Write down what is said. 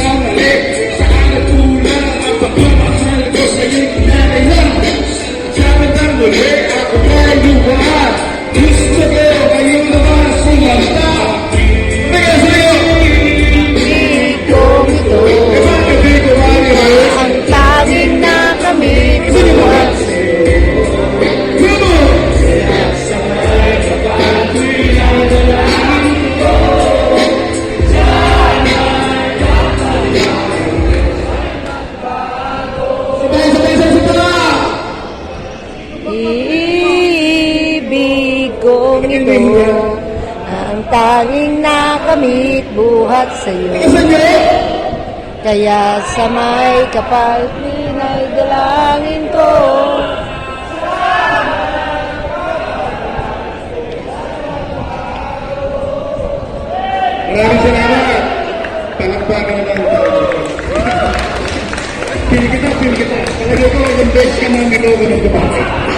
nagkamali. Saan nagkulang ang pagmamahal ko sa'yo'y kinalayan. Sabi ng muli, ako ay luwaan. Gusto ko kayo naman sumasta. Teka sa'yo! Ibigong ito ang tanging nakamit buhat sa'yo. Ibigong ito ang tanging nakamit buhat sa'yo. Kaya sa may kapal ay dalangin ko. Maraming salamat. Palakpakan naman tayo. Pili kita. Talaga ko, ang best ka ng gano'n ng kapatid.